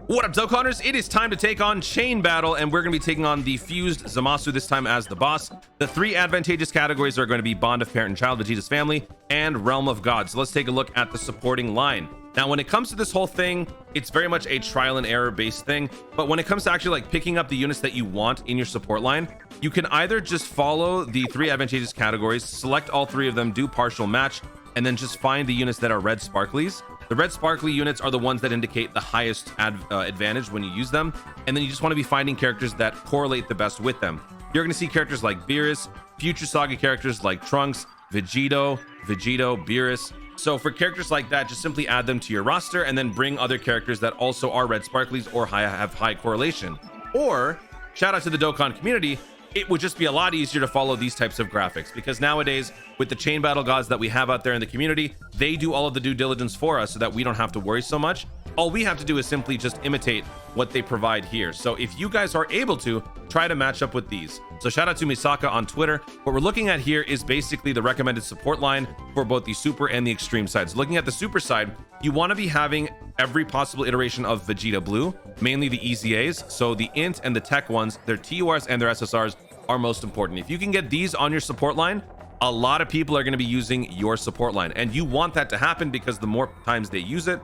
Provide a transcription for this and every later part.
What up, Dokkanners? It is time to take on Chain Battle, and we're going to be taking on the fused ZAMASU this time as the boss. The three advantageous categories are going to be Bond of Parent and Child, Vegeta's Family, and Realm of God. So let's take a look at the supporting line. Now, when it comes to this whole thing, it's very much a trial and error based thing. But when it comes to actually like picking up the units that you want in your support line, you can either just follow the three advantageous categories, select all three of them, do partial match, and then just find the units that are red sparklies. The red sparkly units are the ones that indicate the highest advantage when you use them. And then you just want to be finding characters that correlate the best with them. You're going to see characters like Beerus, future saga characters like Trunks, Vegito, Beerus. So for characters like that, just simply add them to your roster and then bring other characters that also are red sparklies or have high correlation. Or, shout out to the Dokkan community, it would just be a lot easier to follow these types of graphics, because nowadays with the chain battle gods that we have out there in the community, they do all of the due diligence for us so that we don't have to worry so much. All we have to do is simply just imitate what they provide here. So if you guys are able to, try to match up with these. So shout out to Misaka on Twitter. What we're looking at here is basically the recommended support line for both the super and the extreme sides. Looking at the super side, you want to be having every possible iteration of Vegeta Blue, mainly the EZAs. So the int and the tech ones, their TURs and their SSRs are most important. If you can get these on your support line, a lot of people are going to be using your support line, and you want that to happen because the more times they use it,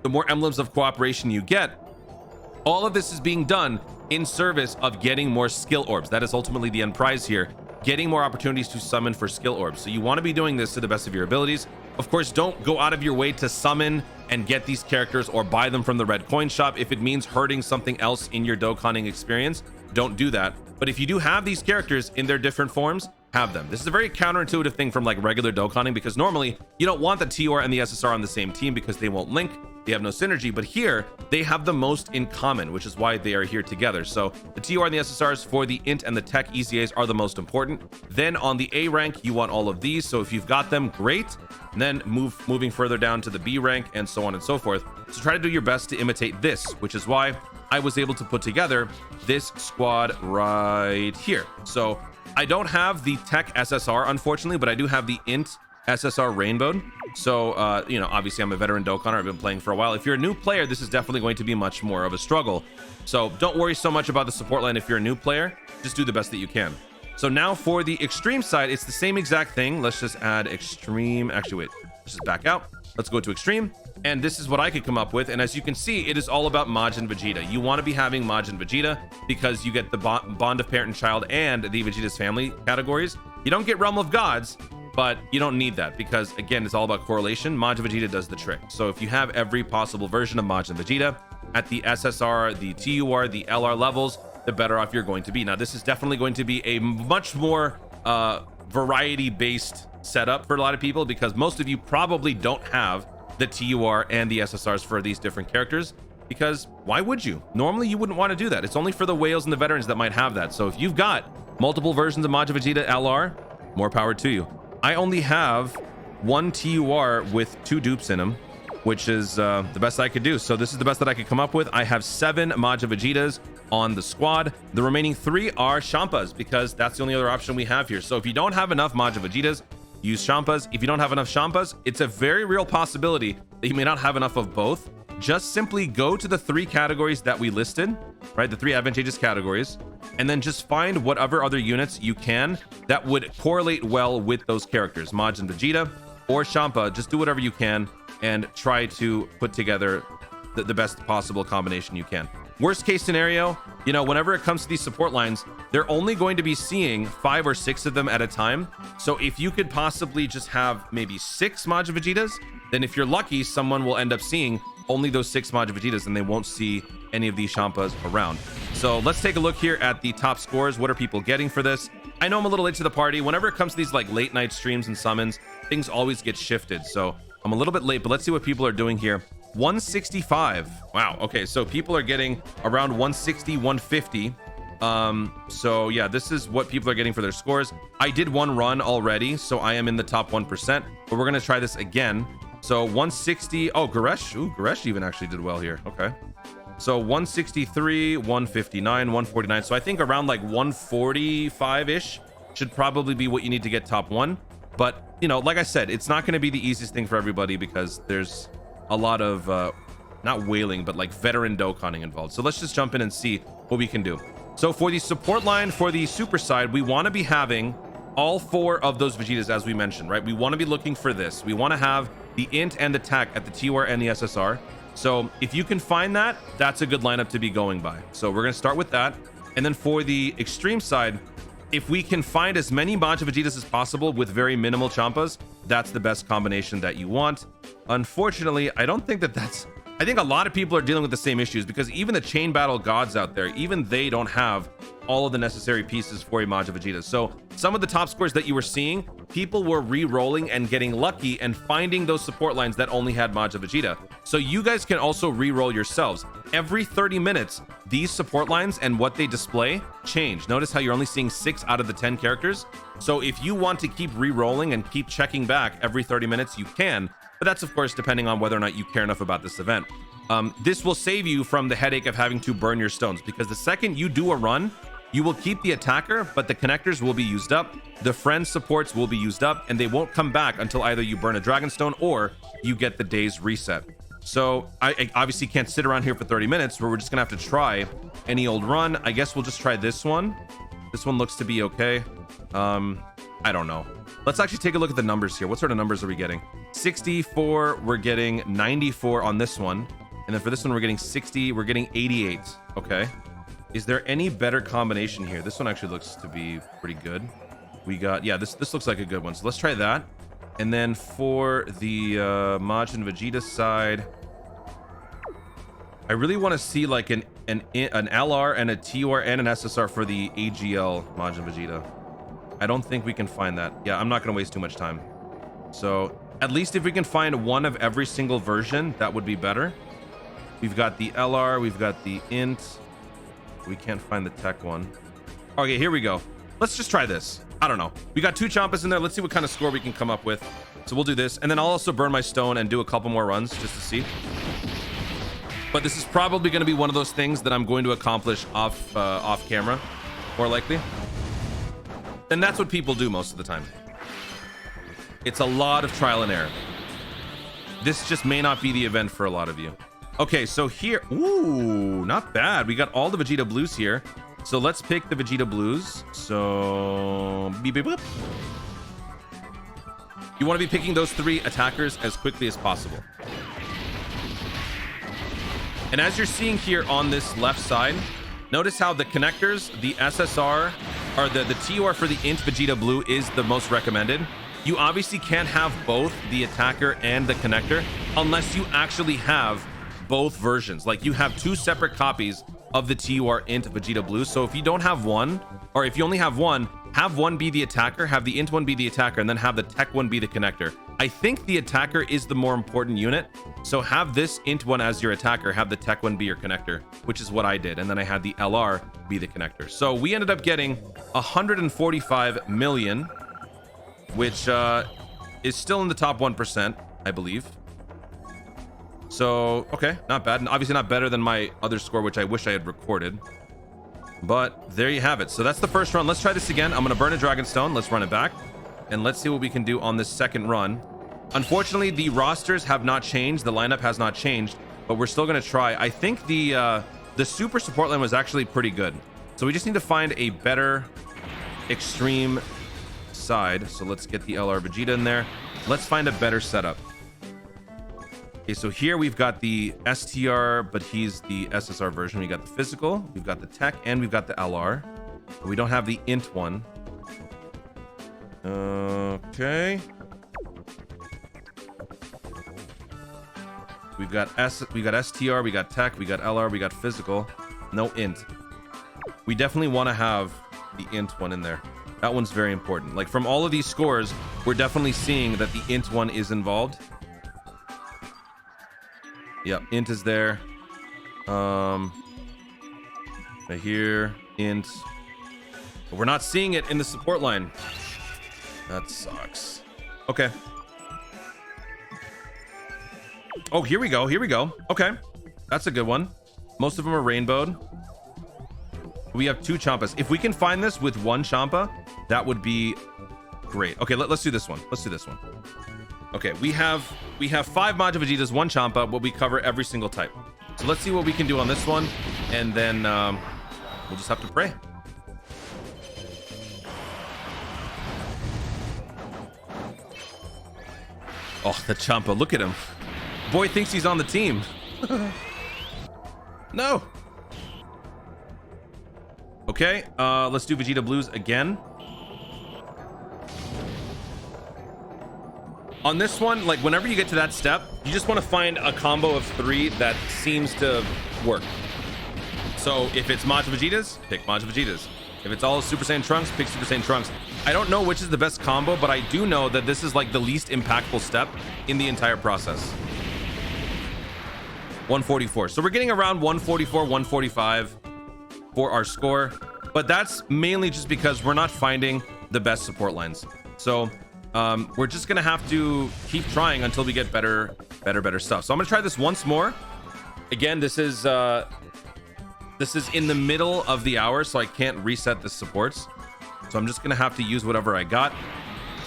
the more emblems of cooperation you get. All of this is being done in service of getting more skill orbs. That is ultimately the end prize here, getting more opportunities to summon for skill orbs. So you want to be doing this to the best of your abilities. Of course, don't go out of your way to summon and get these characters or buy them from the red coin shop. If it means hurting something else in your Dokkanning experience, don't do that. But if you do have these characters in their different forms, have them. This is a very counterintuitive thing from like regular Dokkanning, because normally you don't want the TUR and the SSR on the same team because they won't link. They have no synergy, but here they have the most in common, which is why they are here together. So the TUR and the SSRs for the int and the tech EZAs are the most important. Then on the A rank, you want all of these. So if you've got them, great. And then moving further down to the B rank and so on and so forth. So try to do your best to imitate this, which is why I was able to put together this squad right here. So I don't have the tech SSR, unfortunately, but I do have the int SSR rainbowed. So, you know, obviously I'm a veteran Dokkanner. I've been playing for a while. If you're a new player, this is definitely going to be much more of a struggle. So don't worry so much about the support line if you're a new player. Just do the best that you can. So now for the extreme side, it's the same exact thing. Let's just add extreme. Actually, wait, let's just back out. Let's go to extreme. And this is what I could come up with. And as you can see, it is all about Majin Vegeta. You want to be having Majin Vegeta because you get the Bond of Parent and Child and the Vegeta's Family categories. You don't get Realm of Gods, but you don't need that because, again, it's all about correlation. Majin Vegeta does the trick. So if you have every possible version of Majin Vegeta at the SSR, the TUR, the LR levels, the better off you're going to be. Now, this is definitely going to be a much more variety-based setup for a lot of people, because most of you probably don't have the TUR and the SSRs for these different characters, because why would you? Normally, you wouldn't want to do that. It's only for the whales and the veterans that might have that. So if you've got multiple versions of Majin Vegeta LR, more power to you. I only have one TUR with 2 dupes in them, which is the best I could do. So this is the best that I could come up with. I have 7 Majin Vegetas on the squad. The remaining 3 are Champas, because that's the only other option we have here. So if you don't have enough Majin Vegetas, use Champas. If you don't have enough Champas, it's a very real possibility that you may not have enough of both. Just simply go to the 3 categories that we listed, right? The 3 advantageous categories, and then just find whatever other units you can that would correlate well with those characters, Majin Vegeta or Champa. Just do whatever you can and try to put together the best possible combination you can. Worst case scenario, you know, whenever it comes to these support lines, they're only going to be seeing 5 or 6 of them at a time. So if you could possibly just have maybe 6 Majin Vegetas, then if you're lucky, someone will end up seeing only those 6 Majin Vegetas and they won't see any of these Champas around. So let's take a look here at the top scores. What are people getting for this? I know I'm a little late to the party. Whenever it comes to these like late night streams and summons, things always get shifted. So I'm a little bit late, but let's see what people are doing here. 165. Wow. Okay, so people are getting around 160, 150. So yeah, this is what people are getting for their scores. I did one run already, so I am in the top 1%, but we're gonna try this again. So 160. Oh, Goresh. Ooh, Goresh even actually did well here. Okay. So 163, 159, 149. So I think around like 145-ish should probably be what you need to get top 1. But, you know, like I said, it's not going to be the easiest thing for everybody because there's a lot of not whaling, but like veteran Dokkaning involved. So let's just jump in and see what we can do. So for the support line for the super side, we want to be having all 4 of those Vegetas, as we mentioned, right? We want to be looking for this. We want to have the int and the tech at the TOR and the SSR. So if you can find that, that's a good lineup to be going by. So we're going to start with that. And then for the extreme side, if we can find as many Majin Vegetas as possible with very minimal Champas, that's the best combination that you want. Unfortunately, I don't think that's... I think a lot of people are dealing with the same issues, because even the chain battle gods out there, even they don't have all of the necessary pieces for a Majin Vegeta. So some of the top scores that you were seeing, people were re-rolling and getting lucky and finding those support lines that only had Majin Vegeta. So you guys can also re-roll yourselves. Every 30 minutes, these support lines and what they display change. Notice how you're only seeing 6 out of the 10 characters. So if you want to keep re-rolling and keep checking back every 30 minutes, you can. But that's, of course, depending on whether or not you care enough about this event. This will save you from the headache of having to burn your stones, because the second you do a run, you will keep the attacker, but the connectors will be used up, the friend supports will be used up, and they won't come back until either you burn a dragon stone or you get the day's reset. So I obviously can't sit around here for 30 minutes where we're just gonna have to try any old run. I guess we'll just try this one. This one looks to be okay. I don't know. Let's actually take a look at the numbers here. What sort of numbers are we getting? 64, we're getting 94 on this one. And then for this one, we're getting 60, we're getting 88. Okay. Is there any better combination here? This one actually looks to be pretty good. We got, yeah, this looks like a good one. So let's try that. And then for the Majin Vegeta side, I really want to see like an LR and a TOR and an SSR for the AGL Majin Vegeta. I don't think we can find that. Yeah, I'm not going to waste too much time. So at least if we can find one of every single version, that would be better. We've got the LR, we've got the int. We can't find the tech one. Okay, here we go. Let's just try this. I don't know. We got 2 Champas in there. Let's see what kind of score we can come up with. So we'll do this. And then I'll also burn my stone and do a couple more runs just to see. But this is probably going to be one of those things that I'm going to accomplish off camera, more likely. And that's what people do most of the time. It's a lot of trial and error. This just may not be the event for a lot of you. Okay, so here, ooh, not bad. We got all the Vegeta Blues here. So let's pick the Vegeta Blues. So, beep, beep, beep. You want to be picking those 3 attackers as quickly as possible. And as you're seeing here on this left side, notice how the connectors, the SSR, or the TOR for the int Vegeta Blue is the most recommended. You obviously can't have both the attacker and the connector unless you actually have both versions. Like you have 2 separate copies of the TOR int Vegeta Blue. So if you don't have one, or if you only have one be the attacker, have the int one be the attacker, and then have the tech one be the connector. I think the attacker is the more important unit. So have this int one as your attacker, have the tech one be your connector, which is what I did. And then I had the LR be the connector. So we ended up getting 145 million, which is still in the top 1%, I believe. So, okay, not bad. And obviously not better than my other score, which I wish I had recorded. But there you have it. So that's the first run. Let's try this again. I'm going to burn a dragon stone. Let's run it back. And let's see what we can do on this second run. Unfortunately, the rosters have not changed. The lineup has not changed, but we're still going to try. I think the super support line was actually pretty good. So we just need to find a better extreme side. So let's get the LR Vegeta in there. Let's find a better setup. Okay, so here we've got the STR, but he's the SSR version. We got the physical, we've got the tech, and we've got the LR. But we don't have the int one. Okay. We've got STR, we got tech, we got LR, we got physical. No int. We definitely want to have the int one in there. That one's very important. Like from all of these scores, we're definitely seeing that the int one is involved. Yep, int is there. Right here, int. But we're not seeing it in the support line. That sucks. Okay. Oh, here we go. Here we go. Okay. That's a good one. Most of them are rainbowed. We have 2 Champas. If we can find this with 1 Champa, that would be great. Okay, let's do this one. Let's do this one. Okay, we have we have 5 Majin Vegetas, 1 Champa, but we cover every single type. So let's see what we can do on this one, and then we'll just have to pray. Oh, the Champa, look at him. Boy thinks he's on the team. No. Okay, let's do Vegeta Blues again. On this one, like whenever you get to that step, you just want to find a combo of 3 that seems to work. So if it's Majin Vegetas, pick Majin Vegetas. If it's all Super Saiyan Trunks, pick Super Saiyan Trunks. I don't know which is the best combo, but I do know that this is like the least impactful step in the entire process. 144. So we're getting around 144, 145 for our score, but that's mainly just because we're not finding the best support lines. So we're just gonna have to keep trying until we get better stuff. So I'm gonna try this once more. Again, this is in the middle of the hour, so I can't reset the supports. So I'm just gonna have to use whatever I got.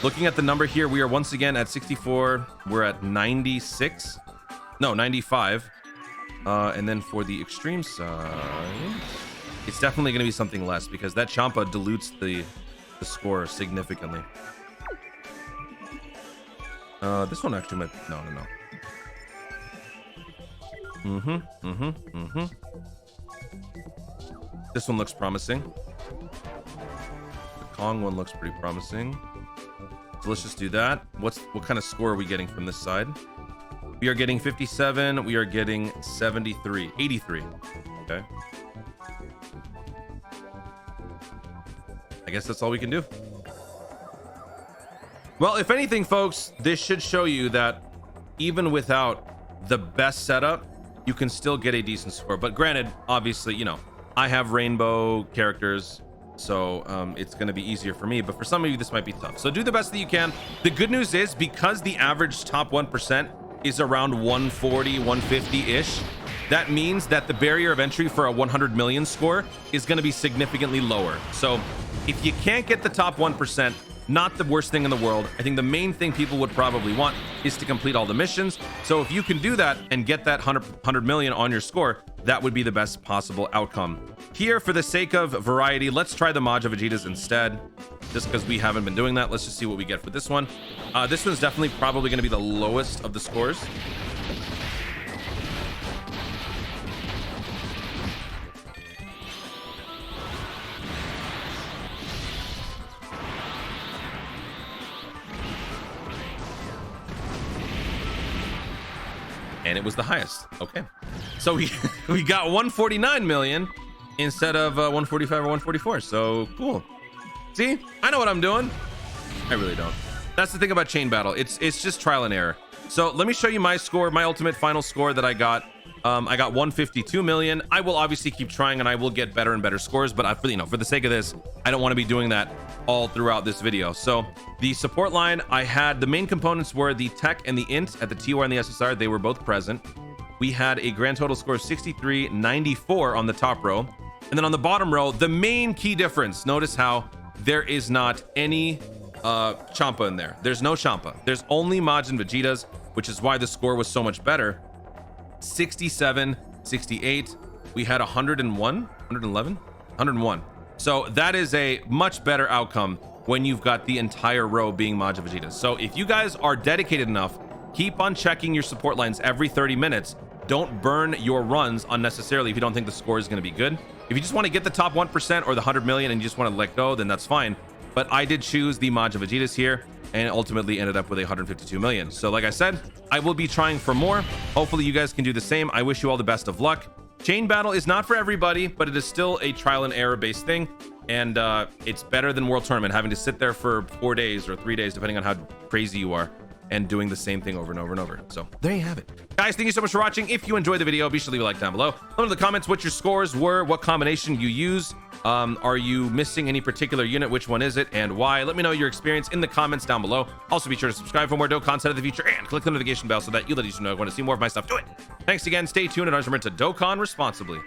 Looking at the number here, we are once again at 64. We're at 96. No, 95. And then for the extreme side, it's definitely gonna be something less because that Champa dilutes the score significantly. This one actually might... No. This one looks promising. The Kong one looks pretty promising. So let's just do that. What kind of score are we getting from this side? We are getting 57. We are getting 73. 83. Okay. I guess that's all we can do. Well, if anything, folks, this should show you that even without the best setup, you can still get a decent score. But granted, obviously, you know, I have rainbow characters, so it's going to be easier for me. But for some of you, this might be tough. So do the best that you can. The good news is because the average top 1% is around 140, 150-ish, that means that the barrier of entry for a 100 million score is going to be significantly lower. So if you can't get the top 1%, not the worst thing in the world. I think the main thing people would probably want is to complete all the missions. So if you can do that and get that 100 million on your score, that would be the best possible outcome. Here, for the sake of variety, let's try the Majin Vegetas instead. Just because we haven't been doing that, let's just see what we get for this one. This one's definitely probably going to be the lowest of the scores. And it was the highest. Okay, so we got 149 million instead of 145 or 144. So cool. See, I know what I'm doing. I really don't. That's the thing about chain battle. It's just trial and error. So let me show you my score, my ultimate final score that I got. I got 152 million. I will obviously keep trying and I will get better and better scores, but for the sake of this, I don't want to be doing that all throughout this video. So the support line, I had the main components were the tech and the int at the TOR and the SSR. They were both present. We had a grand total score of 63.94 on the top row. And then on the bottom row, the main key difference, notice how there is not any Champa in there. There's no Champa. There's only Majin Vegetas, which is why the score was so much better. 67, 68. We had 101, 111, 101. So that is a much better outcome when you've got the entire row being Majin Vegetas. So if you guys are dedicated enough, keep on checking your support lines every 30 minutes. Don't burn your runs unnecessarily if you don't think the score is going to be good. If you just want to get the top 1% or the 100 million and you just want to let go, then that's fine. But I did choose the Majin Vegetas here and ultimately ended up with 152 million. So like I said, I will be trying for more. Hopefully you guys can do the same. I wish you all the best of luck. Chain battle is not for everybody, but it is still a trial and error based thing. And it's better than World Tournament, having to sit there for 4 days or 3 days, depending on how crazy you are, and doing the same thing over and over and over. So there you have it. Guys, thank you so much for watching. If you enjoyed the video, be sure to leave a like down below. Let me know in the comments what your scores were, what combination you used. Are you missing any particular unit? Which one is it and why? Let me know your experience in the comments down below. Also, be sure to subscribe for more dope content in the future and click the notification bell so that you let us know when to see more of my stuff. Do it. Thanks again. Stay tuned and remember to Dokkan responsibly.